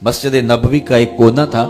मस्जिद नबवी का एक कोना था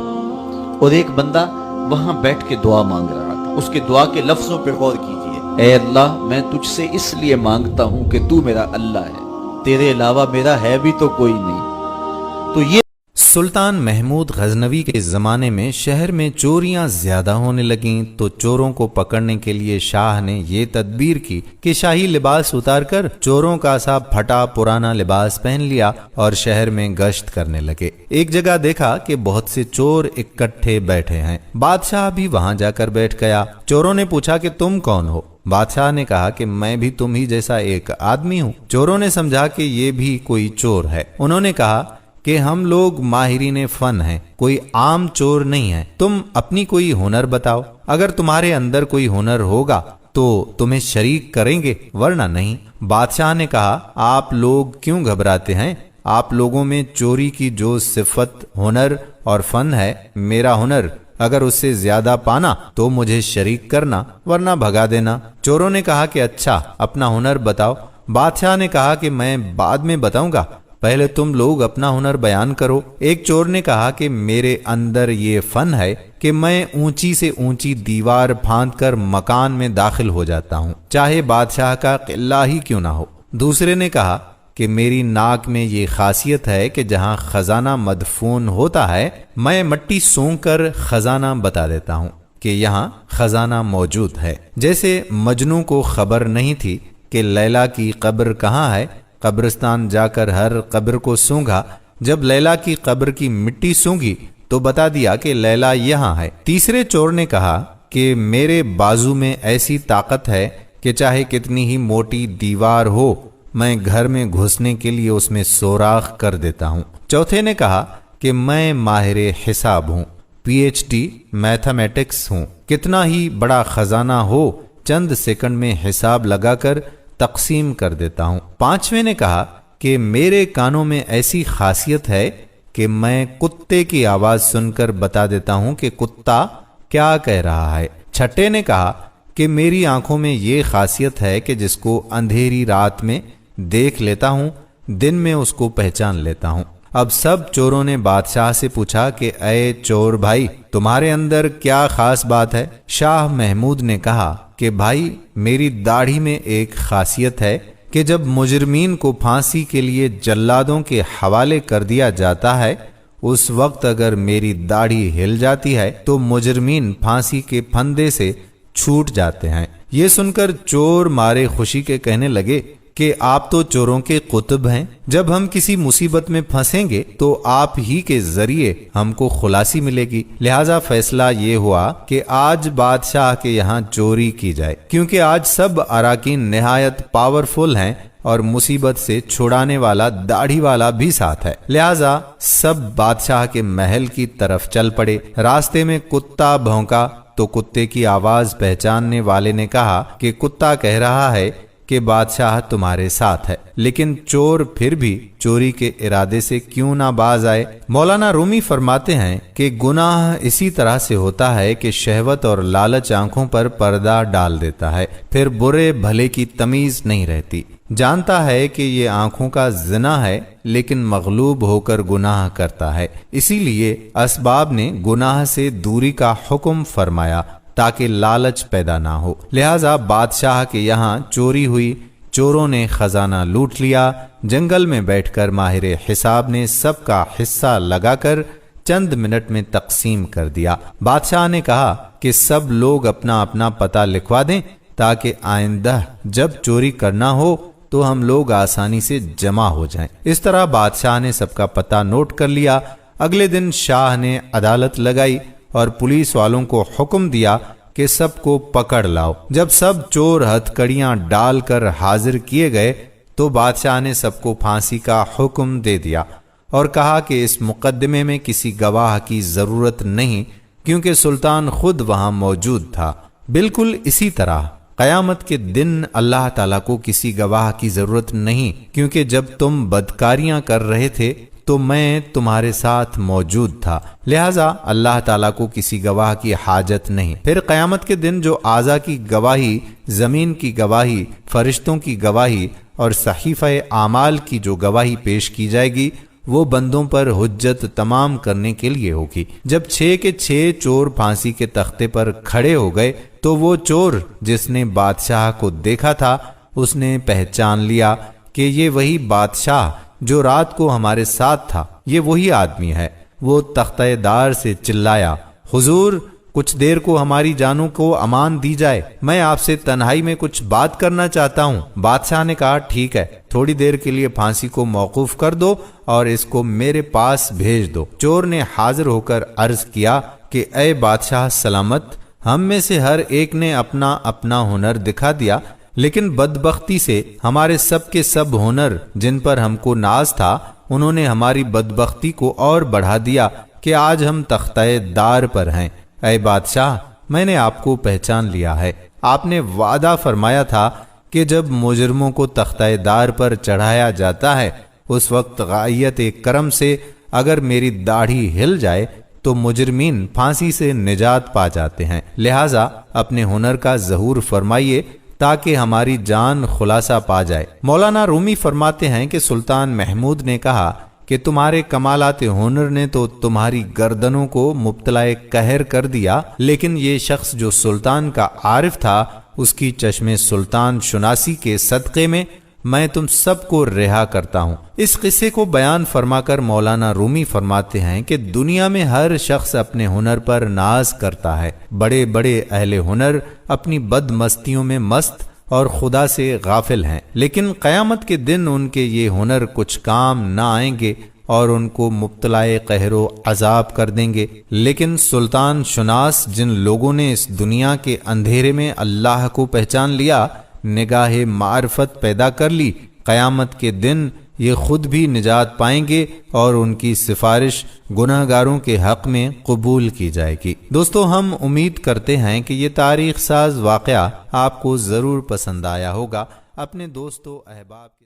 और एक बंदा वहां बैठ के दुआ मांग रहा था। उसके दुआ के लफ्जों पर गौर कीजिए, ए अल्लाह मैं तुझसे इसलिए मांगता हूं कि तू मेरा अल्लाह है, तेरे अलावा मेरा है भी तो कोई नहीं। तो ये सुल्तान महमूद गजनवी के ज़माने में शहर में चोरियां ज़्यादा होने लगीं, तो चोरों को पकड़ने के लिए शाह ने ये तदबीर की कि शाही लिबास उतारकर चोरों का सा फटा पुराना लिबास पहन लिया और शहर में गश्त करने लगे। एक जगह देखा कि बहुत से चोर इकट्ठे बैठे हैं। बादशाह भी वहां जाकर बैठ गया। चोरों ने पूछा कि तुम कौन हो? बादशाह ने कहा कि मैं भी तुम ही जैसा एक आदमी हूँ। चोरों ने समझा कि ये भी कोई चोर है। उन्होंने कहा कि हम लोग माहिरीन फन हैं, कोई आम चोर नहीं है। तुम अपनी कोई हुनर बताओ, अगर तुम्हारे अंदर कोई हुनर होगा तो तुम्हें शरीक करेंगे, वरना नहीं। बादशाह ने कहा, आप लोग क्यों घबराते हैं? आप लोगों में चोरी की जो सिफत, हुनर और फन है, मेरा हुनर अगर उससे ज्यादा पाना तो मुझे शरीक करना, वरना भगा देना। चोरों ने कहा कि अच्छा, अपना हुनर बताओ। बादशाह ने कहा कि मैं बाद में बताऊंगा, पहले तुम लोग अपना हुनर बयान करो। एक चोर ने कहा कि मेरे अंदर ये फन है कि मैं ऊंची से ऊंची दीवार फांदकर मकान में दाखिल हो जाता हूँ, चाहे बादशाह का किला ही क्यों ना हो। दूसरे ने कहा कि मेरी नाक में ये खासियत है कि जहाँ खजाना मदफून होता है, मैं मट्टी सूंघ कर खजाना बता देता हूँ कि यहाँ खजाना मौजूद है। जैसे मजनू को खबर नहीं थी कि लैला की कब्र कहाँ है, कब्रिस्तान जाकर हर कब्र को सूंघा। जब लैला की कब्र की मिट्टी सूंघी तो बता दिया कि लैला यहाँ है। तीसरे चोर ने कहा कि मेरे बाजू में ऐसी ताकत है कि चाहे कितनी ही मोटी दीवार हो, मैं घर में घुसने के लिए उसमें सोराख कर देता हूँ। चौथे ने कहा कि मैं माहिर हिसाब हूँ, PhD मैथमेटिक्स हूँ, कितना ही बड़ा खजाना हो चंद सेकंड में हिसाब लगाकर तकसीम कर देता हूँ। पांचवें ने कहा कि मेरे कानों में ऐसी खासियत है कि मैं कुत्ते की आवाज सुनकर बता देता हूँ कि कुत्ता क्या कह रहा है। छठे ने कहा कि मेरी आंखों में ये खासियत है कि जिसको अंधेरी रात में देख लेता हूँ, दिन में उसको पहचान लेता हूँ। अब सब चोरों ने बादशाह से पूछा कि ऐ चोर भाई, तुम्हारे अंदर क्या खास बात है? शाह महमूद ने कहा कि भाई, मेरी दाढ़ी में एक खासियत है कि जब मुजरमीन को फांसी के लिए जल्लादों के हवाले कर दिया जाता है, उस वक्त अगर मेरी दाढ़ी हिल जाती है तो मुजरमीन फांसी के फंदे से छूट जाते हैं। ये सुनकर चोर मारे खुशी के कहने लगे कि आप तो चोरों के कुतुब हैं। जब हम किसी मुसीबत में फंसेंगे तो आप ही के जरिए हमको खुलासी मिलेगी। लिहाजा फैसला ये हुआ कि आज बादशाह के यहाँ चोरी की जाए, क्योंकि आज सब अराकीन निहायत पावरफुल हैं और मुसीबत से छुड़ाने वाला दाढ़ी वाला भी साथ है। लिहाजा सब बादशाह के महल की तरफ चल पड़े। रास्ते में कुत्ता भौंका तो कुत्ते की आवाज पहचानने वाले ने कहा कि कुत्ता कह रहा है कि बादशाह तुम्हारे साथ है, लेकिन चोर फिर भी चोरी के इरादे से क्यों ना बाज आए। मौलाना रूमी फरमाते हैं कि गुनाह इसी तरह से होता है कि शहवत और लालच आंखों पर पर्दा डाल देता है, फिर बुरे भले की तमीज नहीं रहती। जानता है कि ये आंखों का जिना है, लेकिन मगलूब होकर गुनाह करता है। इसीलिए असबाब ने गुनाह से दूरी का हुक्म फरमाया ताकि लालच पैदा ना हो। लिहाजा बादशाह के यहाँ चोरी हुई, चोरों ने खजाना लूट लिया। जंगल में बैठकर माहिर हिसाब ने सबका हिस्सा लगाकर चंद मिनट में तकसीम कर दिया। बादशाह ने कहा कि सब लोग अपना अपना पता लिखवा दें ताकि आइंदा जब चोरी करना हो तो हम लोग आसानी से जमा हो जाएं। इस तरह बादशाह ने सबका पता नोट कर लिया। अगले दिन शाह ने अदालत लगाई और पुलिस वालों को हुक्म दिया कि सबको पकड़ लाओ। जब सब चोर हथकड़ियां डालकर हाजिर किए गए तो बादशाह ने सबको फांसी का हुक्म दे दिया और कहा कि इस मुकदमे में किसी गवाह की जरूरत नहीं, क्योंकि सुल्तान खुद वहां मौजूद था। बिल्कुल इसी तरह कयामत के दिन अल्लाह ताला को किसी गवाह की जरूरत नहीं, क्योंकि जब तुम बदकारियां कर रहे थे तो मैं तुम्हारे साथ मौजूद था। लिहाजा अल्लाह ताला को किसी गवाह की हाजत नहीं। फिर कयामत के दिन जो आज़ा की गवाही, जमीन की गवाही, फरिश्तों की गवाही और सहीफ़े आमाल की जो गवाही पेश की जाएगी, وہ بندوں پر حجت تمام کرنے کے لیے ہوگی۔ جب 6 کے 6 چور پھانسی کے تختے پر کھڑے ہو گئے تو وہ چور جس نے بادشاہ کو دیکھا تھا اس نے پہچان لیا کہ یہ وہی بادشاہ جو رات کو ہمارے ساتھ تھا، یہ وہی آدمی ہے۔ وہ تختہ دار سے چلایا، حضور کچھ دیر کو ہماری جانوں کو امان دی جائے، میں آپ سے تنہائی میں کچھ بات کرنا چاہتا ہوں۔ بادشاہ نے کہا ٹھیک ہے، تھوڑی دیر کے لیے پھانسی کو موقوف کر دو اور اس کو میرے پاس بھیج دو۔ چور نے حاضر ہو کر عرض کیا کہ اے بادشاہ سلامت، ہم میں سے ہر ایک نے اپنا اپنا ہنر دکھا دیا، لیکن بدبختی سے ہمارے سب کے سب ہنر جن پر ہم کو ناز تھا انہوں نے ہماری بدبختی کو اور بڑھا دیا کہ آج ہم تختہ دار پر ہیں۔ اے بادشاہ، میں نے آپ کو پہچان لیا ہے۔ آپ نے وعدہ فرمایا تھا کہ جب مجرموں کو تختہ دار پر چڑھایا جاتا ہے اس وقت غائیت کرم سے اگر میری داڑھی ہل جائے تو مجرمین پھانسی سے نجات پا جاتے ہیں، لہٰذا اپنے ہنر کا ظہور فرمائیے تاکہ ہماری جان خلاصہ پا جائے۔ مولانا رومی فرماتے ہیں کہ سلطان محمود نے کہا کہ تمہارے کمالات ہنر نے تو تمہاری گردنوں کو مبتلا قہر کر دیا، لیکن یہ شخص جو سلطان کا عارف تھا اس کی چشم سلطان شناسی کے صدقے میں تم سب کو رہا کرتا ہوں۔ اس قصے کو بیان فرما کر مولانا رومی فرماتے ہیں کہ دنیا میں ہر شخص اپنے ہنر پر ناز کرتا ہے، بڑے بڑے اہل ہنر اپنی بد مستیوں میں مست اور خدا سے غافل ہیں، لیکن قیامت کے دن ان کے یہ ہنر کچھ کام نہ آئیں گے اور ان کو مبتلا قہر و عذاب کر دیں گے۔ لیکن سلطان شناس جن لوگوں نے اس دنیا کے اندھیرے میں اللہ کو پہچان لیا، نگاہ معرفت پیدا کر لی، قیامت کے دن یہ خود بھی نجات پائیں گے اور ان کی سفارش گناہ گاروں کے حق میں قبول کی جائے گی۔ دوستو، ہم امید کرتے ہیں کہ یہ تاریخ ساز واقعہ آپ کو ضرور پسند آیا ہوگا۔ اپنے دوستوں احباب کے